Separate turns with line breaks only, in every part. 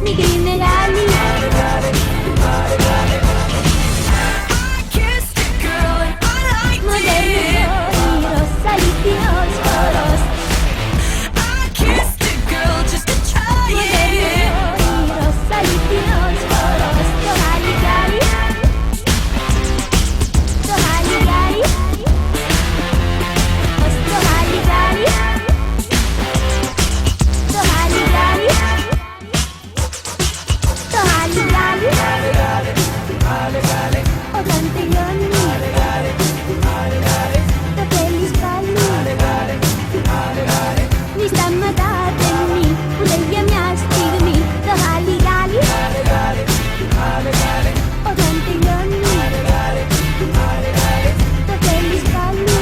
μικρή μεγάλη. Μοντέρνος όνειρος, αλήθινος χορός. Μοντέρνος όνειρος, αλήθινος χορός. Το χαλιγάρι, το χαλιγάρι, ως το χαλιγάρι, το χαλιγάρι, το χαλιγάρι. Όταν τελειώνει το θέλεις πάλι. Μη σταματάτε μη, ούτε για μια στιγμή. Το χαλιγάρι, όταν τελειώνει το θέλεις πάλι.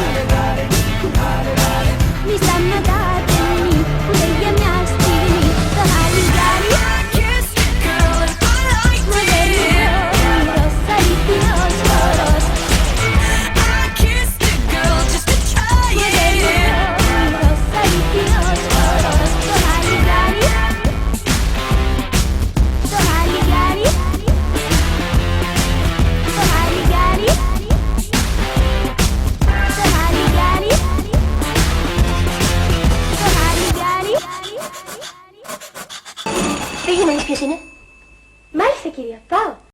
Μη σταματάτε μη, ούτε για μια στιγμή. Το χαλιγάρι, μοντέρνος, αλήθινος χορός. Μοντέρνος, αλήθινος χορός. Το χαλιγάρι, το χαλιγάρι, το χαλιγάρι, το χαλιγάρι, το χαλιγάρι.
Πήγαινε να δεις ποιος είναι.
Μάλιστα κυρία, πάω.